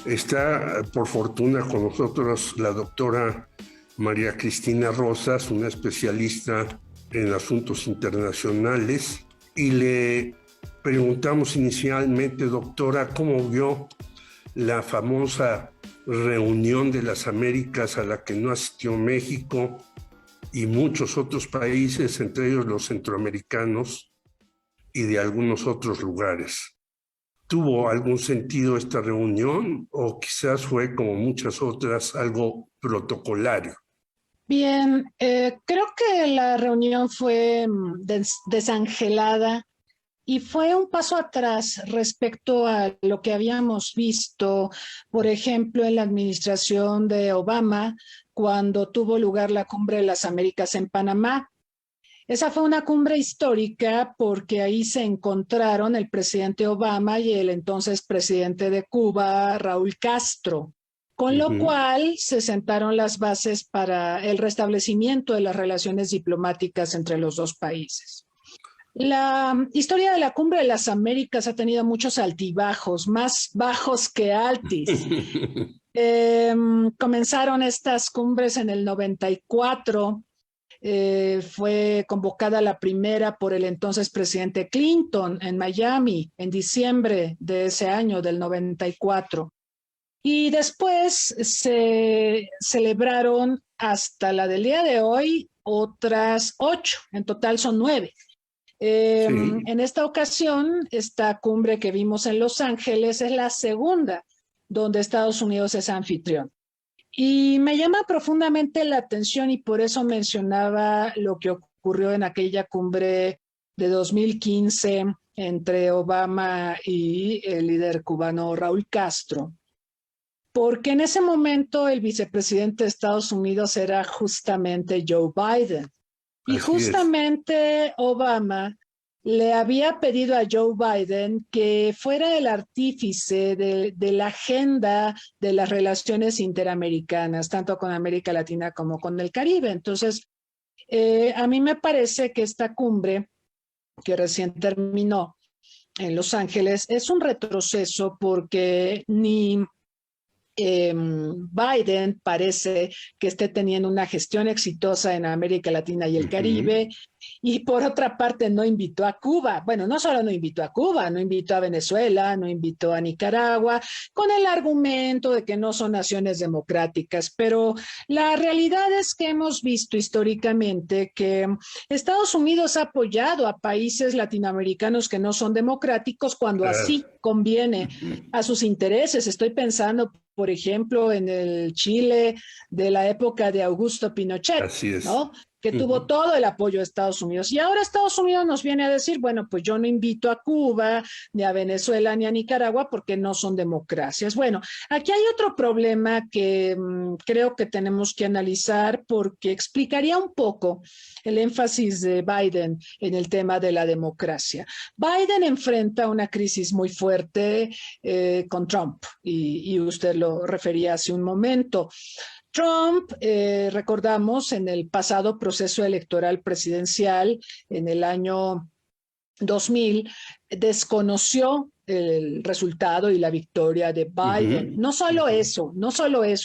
Está, por fortuna, con nosotros la doctora María Cristina Rosas, una especialista en asuntos internacionales, y le preguntamos inicialmente, doctora, ¿cómo vio la famosa reunión de las Américas a la que no asistió México y muchos otros países, entre ellos los centroamericanos y de algunos otros lugares? ¿Tuvo algún sentido esta reunión o quizás fue, como muchas otras, algo protocolario? Bien, creo que la reunión fue desangelada y fue un paso atrás respecto a lo que habíamos visto, por ejemplo, en la administración de Obama, cuando tuvo lugar la Cumbre de las Américas en Panamá. Esa fue una cumbre histórica porque ahí se encontraron el presidente Obama y el entonces presidente de Cuba, Raúl Castro, con lo cual se sentaron las bases para el restablecimiento de las relaciones diplomáticas entre los dos países. La historia de la Cumbre de las Américas ha tenido muchos altibajos, más bajos que altis. Comenzaron estas cumbres en el 94. Fue convocada la primera por el entonces presidente Clinton en Miami en diciembre de ese año, del 94. Y después se celebraron hasta la del día de hoy otras 8, en total son 9. En esta ocasión, esta cumbre que vimos en Los Ángeles es la segunda donde Estados Unidos es anfitrión. Y me llama profundamente la atención y por eso mencionaba lo que ocurrió en aquella cumbre de 2015 entre Obama y el líder cubano Raúl Castro, porque en ese momento el vicepresidente de Estados Unidos era justamente Joe Biden. Y justamente Obama le había pedido a Joe Biden que fuera el artífice de la agenda de las relaciones interamericanas, tanto con América Latina como con el Caribe. Entonces, a mí me parece que esta cumbre que recién terminó en Los Ángeles es un retroceso porque ni Biden parece que esté teniendo una gestión exitosa en América Latina y el Caribe, y por otra parte no invitó a Cuba. Bueno, no solo no invitó a Cuba, no invitó a Venezuela, no invitó a Nicaragua, con el argumento de que no son naciones democráticas, pero la realidad es que hemos visto históricamente que Estados Unidos ha apoyado a países latinoamericanos que no son democráticos cuando así conviene a sus intereses. Estoy pensando, por ejemplo, en el Chile de la época de Augusto Pinochet, ¿no? Que tuvo todo el apoyo de Estados Unidos. Y ahora Estados Unidos nos viene a decir, bueno, pues yo no invito a Cuba, ni a Venezuela, ni a Nicaragua, porque no son democracias. Bueno, aquí hay otro problema que creo que tenemos que analizar porque explicaría un poco el énfasis de Biden en el tema de la democracia. Biden enfrenta una crisis muy fuerte con Trump, y usted lo refería hace un momento. Trump, recordamos, en el pasado proceso electoral presidencial, en el año 2000, desconoció el resultado y la victoria de Biden. No solo eso,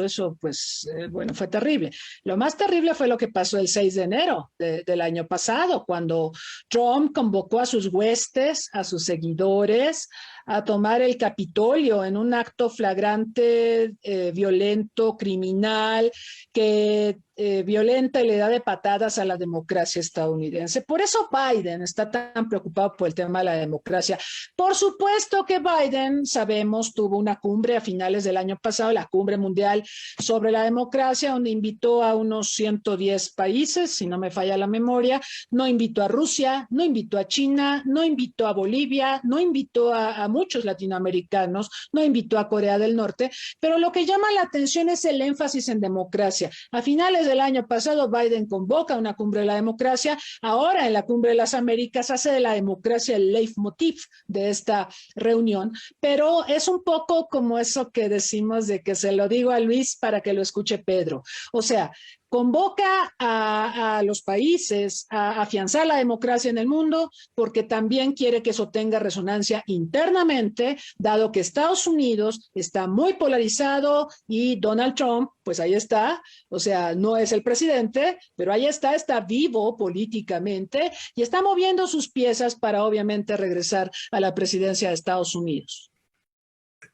eso pues, bueno, fue terrible. Lo más terrible fue lo que pasó el 6 de enero del año pasado, cuando Trump convocó a sus huestes, a sus seguidores, a tomar el Capitolio en un acto flagrante, violento, criminal, que violenta y le da de patadas a la democracia estadounidense. Por eso Biden está tan preocupado por el tema de la democracia. Por supuesto que Biden, sabemos, tuvo una cumbre a finales del año pasado, la cumbre mundial sobre la democracia, donde invitó a unos 110 países, si no me falla la memoria. No invitó a Rusia, no invitó a China, no invitó a Bolivia, no invitó a muchos latinoamericanos, no invitó a Corea del Norte, pero lo que llama la atención es el énfasis en democracia. A finales del año pasado, Biden convoca una cumbre de la democracia. Ahora, en la Cumbre de las Américas, hace de la democracia el leitmotiv de esta reunión. Pero es un poco como eso que decimos de que se lo digo a Luis para que lo escuche Pedro. O sea, convoca a los países a afianzar la democracia en el mundo porque también quiere que eso tenga resonancia internamente, dado que Estados Unidos está muy polarizado y Donald Trump, pues ahí está, o sea, no es el presidente, pero ahí está vivo políticamente y está moviendo sus piezas para obviamente regresar a la presidencia de Estados Unidos.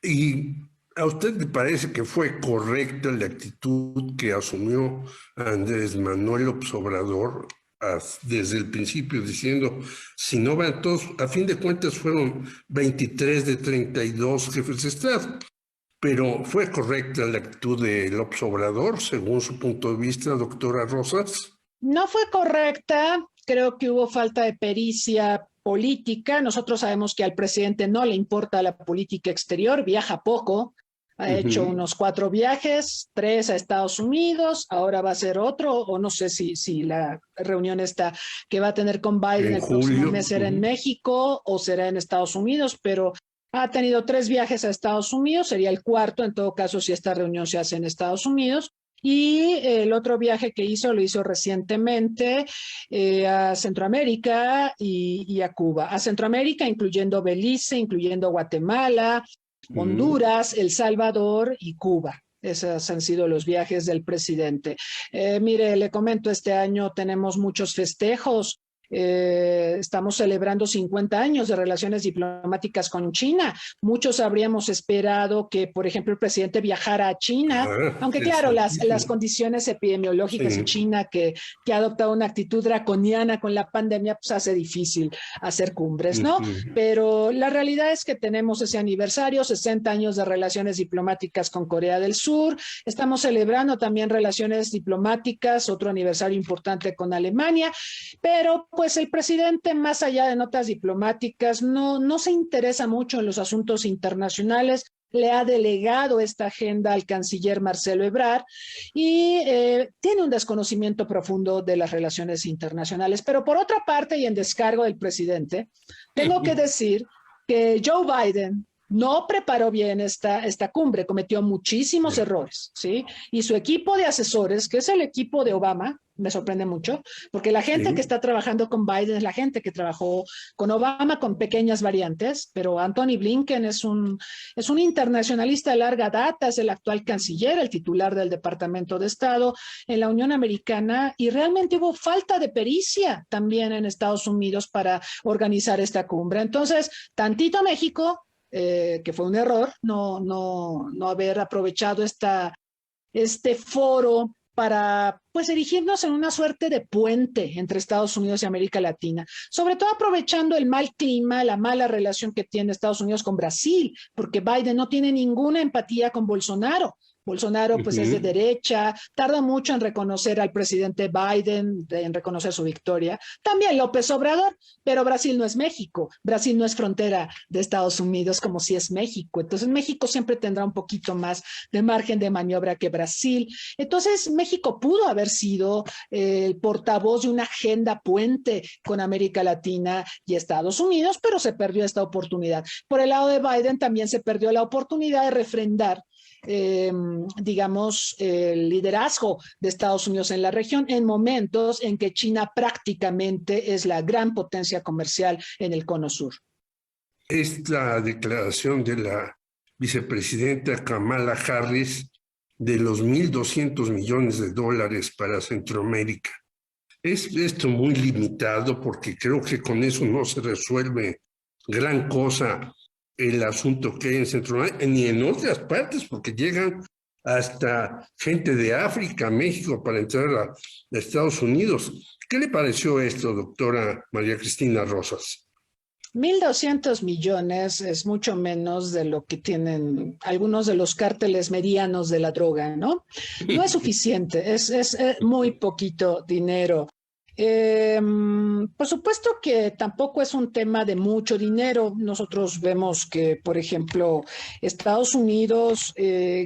¿Y a usted le parece que fue correcta la actitud que asumió Andrés Manuel López Obrador desde el principio, diciendo, si no van todos, a fin de cuentas fueron 23 de 32 jefes de Estado, pero fue correcta la actitud de López Obrador, según su punto de vista, doctora Rosas? No fue correcta, creo que hubo falta de pericia política. Nosotros sabemos que al presidente no le importa la política exterior, viaja poco, ha hecho unos 4 viajes, 3 a Estados Unidos, ahora va a ser otro, o no sé si la reunión esta que va a tener con Biden el próximo mes será en México o será en Estados Unidos, pero ha tenido 3 viajes a Estados Unidos, sería el 4 en todo caso si esta reunión se hace en Estados Unidos. Y el otro viaje que lo hizo recientemente a Centroamérica y a Cuba. A Centroamérica, incluyendo Belice, incluyendo Guatemala, Honduras, El Salvador y Cuba. Esos han sido los viajes del presidente. Mire, le comento, este año tenemos muchos festejos. Estamos celebrando 50 años de relaciones diplomáticas con China. Muchos habríamos esperado que, por ejemplo, el presidente viajara a China, aunque claro, las condiciones epidemiológicas en China que ha adoptado una actitud draconiana con la pandemia, pues hace difícil hacer cumbres, ¿no? Pero la realidad es que tenemos ese aniversario, 60 años de relaciones diplomáticas con Corea del Sur. Estamos celebrando también relaciones diplomáticas, otro aniversario importante con Alemania, pero pues el presidente, más allá de notas diplomáticas, no se interesa mucho en los asuntos internacionales. Le ha delegado esta agenda al canciller Marcelo Ebrard y tiene un desconocimiento profundo de las relaciones internacionales. Pero por otra parte, y en descargo del presidente, tengo que decir que Joe Biden no preparó bien esta cumbre, cometió muchísimos errores, ¿sí? Y su equipo de asesores, que es el equipo de Obama, me sorprende mucho, porque la gente que está trabajando con Biden es la gente que trabajó con Obama con pequeñas variantes, pero Anthony Blinken es un internacionalista de larga data, es el actual canciller, el titular del Departamento de Estado en la Unión Americana, y realmente hubo falta de pericia también en Estados Unidos para organizar esta cumbre. Entonces, tantito México, que fue un error no haber aprovechado este foro para pues erigirnos en una suerte de puente entre Estados Unidos y América Latina, sobre todo aprovechando el mal clima, la mala relación que tiene Estados Unidos con Brasil, porque Biden no tiene ninguna empatía con Bolsonaro. Bolsonaro pues es de derecha, tarda mucho en reconocer al presidente Biden, en reconocer su victoria. También López Obrador, pero Brasil no es México, Brasil no es frontera de Estados Unidos como si es México. Entonces México siempre tendrá un poquito más de margen de maniobra que Brasil. Entonces México pudo haber sido el portavoz de una agenda puente con América Latina y Estados Unidos, pero se perdió esta oportunidad. Por el lado de Biden también se perdió la oportunidad de refrendar digamos, el liderazgo de Estados Unidos en la región en momentos en que China prácticamente es la gran potencia comercial en el cono sur. Esta declaración de la vicepresidenta Kamala Harris de los 1.200 millones de dólares para Centroamérica, ¿es esto muy limitado? Porque creo que con eso no se resuelve gran cosa el asunto que hay en Centroamérica, ni en otras partes, porque llegan hasta gente de África, México, para entrar a Estados Unidos. ¿Qué le pareció esto, doctora María Cristina Rosas? 1.200 millones es mucho menos de lo que tienen algunos de los cárteles medianos de la droga, ¿no? No es suficiente, es muy poquito dinero. Por supuesto que tampoco es un tema de mucho dinero. Nosotros vemos que, por ejemplo, Estados Unidos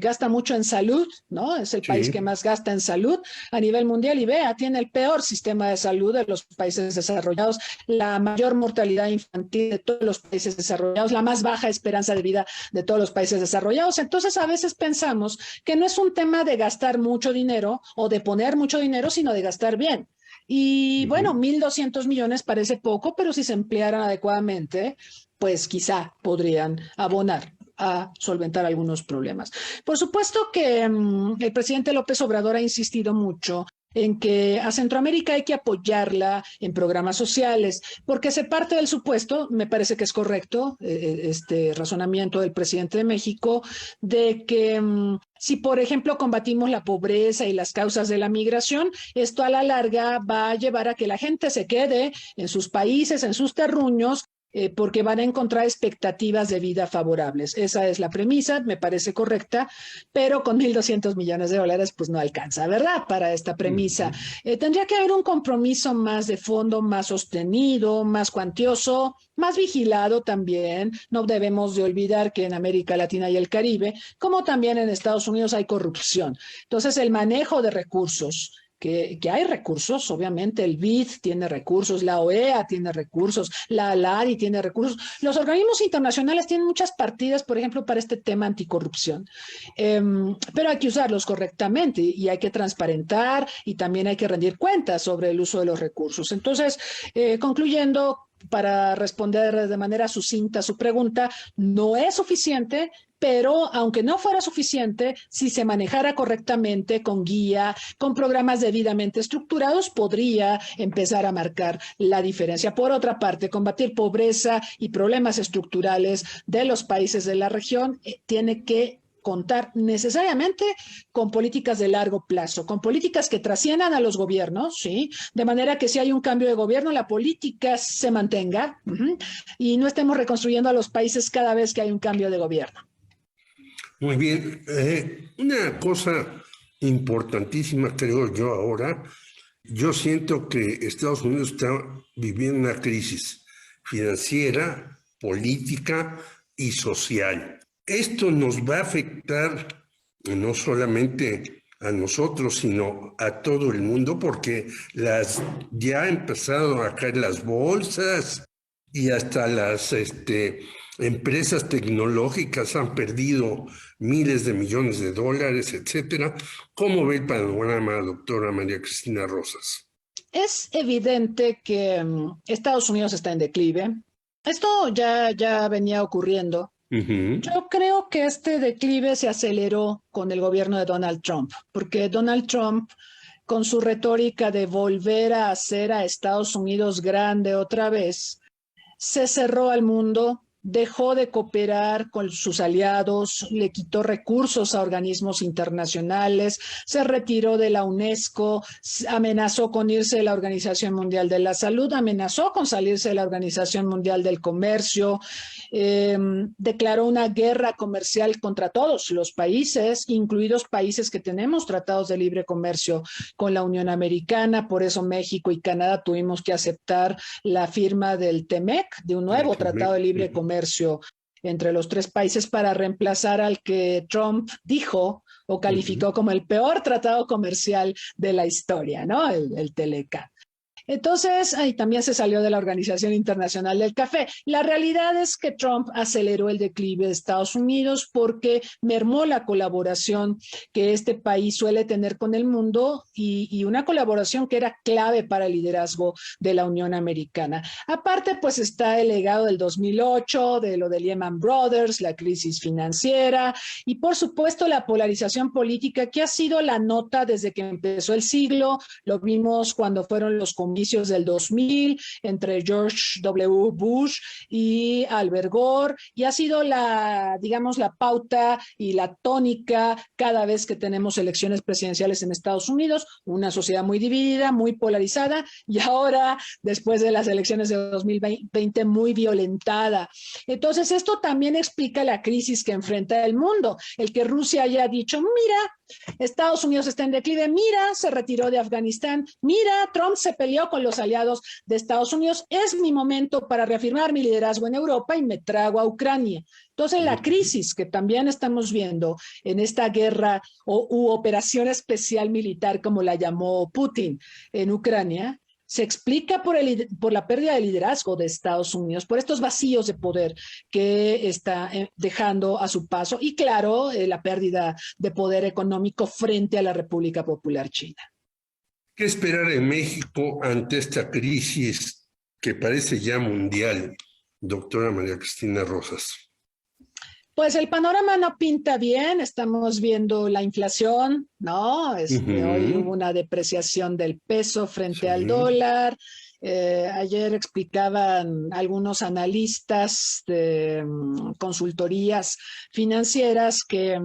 gasta mucho en salud, ¿no? Es el país que Sí, más gasta en salud a nivel mundial y vea, tiene el peor sistema de salud de los países desarrollados, la mayor mortalidad infantil de todos los países desarrollados, la más baja esperanza de vida de todos los países desarrollados. Entonces, a veces pensamos que no es un tema de gastar mucho dinero o de poner mucho dinero, sino de gastar bien. Y bueno, ujú. 1.200 millones parece poco, pero si se emplearan adecuadamente, pues quizá podrían abonar a solventar algunos problemas. Por supuesto que el presidente López Obrador ha insistido mucho en que a Centroamérica hay que apoyarla en programas sociales, porque se parte del supuesto, me parece que es correcto, este razonamiento del presidente de México, de que si, por ejemplo, combatimos la pobreza y las causas de la migración, esto a la larga va a llevar a que la gente se quede en sus países, en sus terruños, porque van a encontrar expectativas de vida favorables. Esa es la premisa, me parece correcta, pero con 1.200 millones de dólares pues no alcanza, ¿verdad? Para esta premisa. Ujú. Tendría que haber un compromiso más de fondo, más sostenido, más cuantioso, más vigilado también. No debemos de olvidar que en América Latina y el Caribe, como también en Estados Unidos, hay corrupción. Entonces, el manejo de recursos, que hay recursos, obviamente el BID tiene recursos, la OEA tiene recursos, la ALARI tiene recursos, los organismos internacionales tienen muchas partidas, por ejemplo, para este tema anticorrupción, pero hay que usarlos correctamente y hay que transparentar y también hay que rendir cuentas sobre el uso de los recursos. Entonces, concluyendo, para responder de manera sucinta a su pregunta, no es suficiente, pero aunque no fuera suficiente, si se manejara correctamente, con guía, con programas debidamente estructurados, podría empezar a marcar la diferencia. Por otra parte, combatir pobreza y problemas estructurales de los países de la región tiene que contar necesariamente con políticas de largo plazo, con políticas que trasciendan a los gobiernos, ¿sí? De manera que si hay un cambio de gobierno, la política se mantenga y no estemos reconstruyendo a los países cada vez que hay un cambio de gobierno. Muy bien. Una cosa importantísima, creo yo ahora, yo siento que Estados Unidos está viviendo una crisis financiera, política y social. Esto nos va a afectar no solamente a nosotros, sino a todo el mundo, porque ya han empezado a caer las bolsas y hasta las empresas tecnológicas han perdido miles de millones de dólares, etcétera. ¿Cómo ve el panorama, doctora María Cristina Rosas? Es evidente que Estados Unidos está en declive. Esto ya venía ocurriendo. Ujú. Yo creo que este declive se aceleró con el gobierno de Donald Trump, porque Donald Trump, con su retórica de volver a hacer a Estados Unidos grande otra vez, se cerró al mundo, dejó de cooperar con sus aliados, le quitó recursos a organismos internacionales, se retiró de la UNESCO, amenazó con irse de la Organización Mundial de la Salud, amenazó con salirse de la Organización Mundial del Comercio, declaró una guerra comercial contra todos los países, incluidos países que tenemos tratados de libre comercio con la Unión Americana. Por eso México y Canadá tuvimos que aceptar la firma del TEMEC, de un nuevo tratado de libre comercio entre los tres países para reemplazar al que Trump dijo o calificó como el peor tratado comercial de la historia, ¿no? El TELECAN. Entonces, ahí también se salió de la Organización Internacional del Café. La realidad es que Trump aceleró el declive de Estados Unidos porque mermó la colaboración que este país suele tener con el mundo y una colaboración que era clave para el liderazgo de la Unión Americana. Aparte, pues está el legado del 2008, de lo de Lehman Brothers, la crisis financiera y, por supuesto, la polarización política que ha sido la nota desde que empezó el siglo. Lo vimos cuando fueron los comicios del 2000 entre George W. Bush y Albert Gore, y ha sido digamos, la pauta y la tónica cada vez que tenemos elecciones presidenciales en Estados Unidos, una sociedad muy dividida, muy polarizada, y ahora, después de las elecciones de 2020, muy violentada. Entonces, esto también explica la crisis que enfrenta el mundo, el que Rusia haya dicho, mira, Estados Unidos está en declive, mira, se retiró de Afganistán, mira, Trump se peleó negociado con los aliados de Estados Unidos, es mi momento para reafirmar mi liderazgo en Europa y me trago a Ucrania. Entonces, la crisis que también estamos viendo en esta guerra u operación especial militar, como la llamó Putin en Ucrania, se explica por la pérdida de liderazgo de Estados Unidos, por estos vacíos de poder que está dejando a su paso y, claro, la pérdida de poder económico frente a la República Popular China. ¿Qué esperar en México ante esta crisis que parece ya mundial, doctora María Cristina Rosas? Pues el panorama no pinta bien, estamos viendo la inflación, ¿no? Hoy hubo una depreciación del peso frente al dólar. Ayer explicaban algunos analistas de consultorías financieras que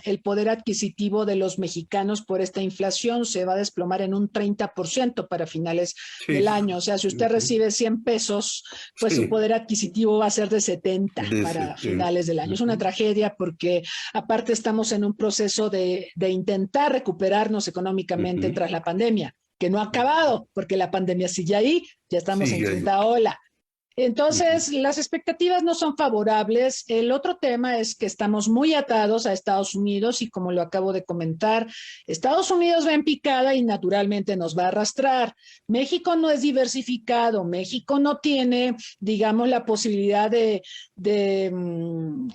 el poder adquisitivo de los mexicanos por esta inflación se va a desplomar en un 30% para finales del año. O sea, si usted recibe 100 pesos, pues su poder adquisitivo va a ser de 70 para finales del año. Es una tragedia porque aparte estamos en un proceso de intentar recuperarnos económicamente tras la pandemia, que no ha acabado, porque la pandemia sigue ahí, ya estamos en quinta ola. Entonces, las expectativas no son favorables. El otro tema es que estamos muy atados a Estados Unidos y, como lo acabo de comentar, Estados Unidos va en picada y naturalmente nos va a arrastrar. México no es diversificado, México no tiene, digamos, la posibilidad de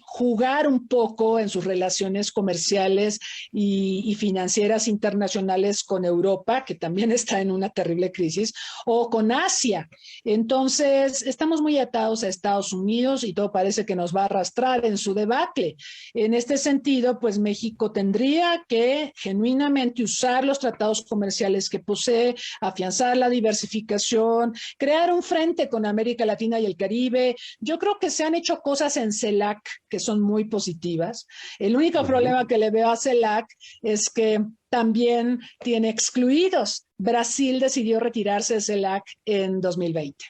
jugar un poco en sus relaciones comerciales y financieras internacionales con Europa, que también está en una terrible crisis, o con Asia. Entonces, estamos muy atados a Estados Unidos y todo parece que nos va a arrastrar en su debacle. En este sentido, pues México tendría que genuinamente usar los tratados comerciales que posee, afianzar la diversificación, crear un frente con América Latina y el Caribe. Yo creo que se han hecho cosas en CELAC que son muy positivas. El único problema que le veo a CELAC es que también tiene excluidos. Brasil decidió retirarse de CELAC en 2020.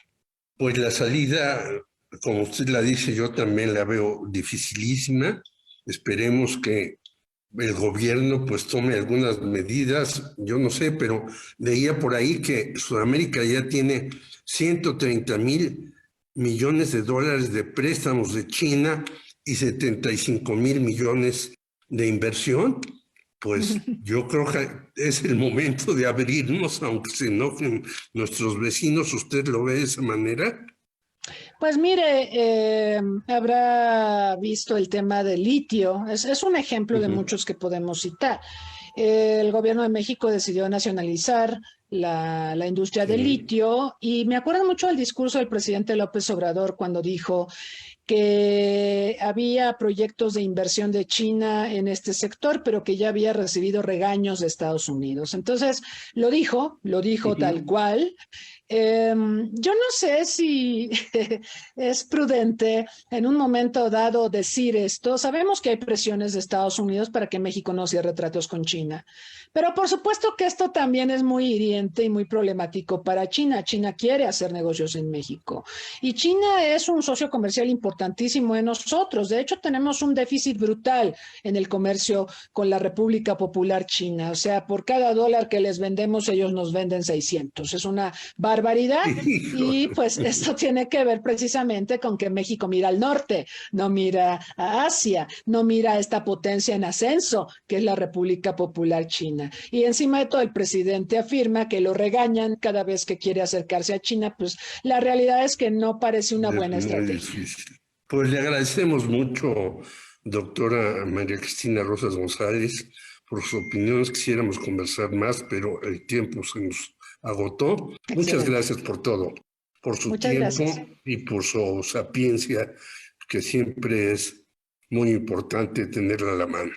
Pues la salida, como usted la dice, yo también la veo dificilísima. Esperemos que el gobierno pues tome algunas medidas. Yo no sé, pero leía por ahí que Sudamérica ya tiene 130,000 millones de dólares de préstamos de China y 75,000 millones de inversión. Pues yo creo que es el momento de abrirnos, aunque se enojen nuestros vecinos. ¿Usted lo ve de esa manera? Pues mire, habrá visto el tema del litio. Es un ejemplo de muchos que podemos citar. El gobierno de México decidió nacionalizar la industria del litio y me acuerdo mucho del discurso del presidente López Obrador cuando dijo que había proyectos de inversión de China en este sector, pero que ya había recibido regaños de Estados Unidos. Entonces, lo dijo tal cual. Yo no sé si es prudente en un momento dado decir esto. Sabemos que hay presiones de Estados Unidos para que México no cierre tratos con China, pero por supuesto que esto también es muy hiriente y muy problemático para China. China quiere hacer negocios en México y China es un socio comercial importantísimo de nosotros. De hecho, tenemos un déficit brutal en el comercio con la República Popular China. O sea, por cada dólar que les vendemos, ellos nos venden 600. Es una barbaridad y pues esto tiene que ver precisamente con que México mira al norte, no mira a Asia, no mira a esta potencia en ascenso que es la República Popular China. Y encima de todo el presidente afirma que lo regañan cada vez que quiere acercarse a China. Pues la realidad es que no parece una buena estrategia. Difícil. Pues le agradecemos mucho, doctora María Cristina Rosas González, por sus opiniones. Quisiéramos conversar más, pero el tiempo se nos agotó. Excelente. Muchas gracias por todo, por su tiempo y por su sapiencia, que siempre es muy importante tenerla a la mano.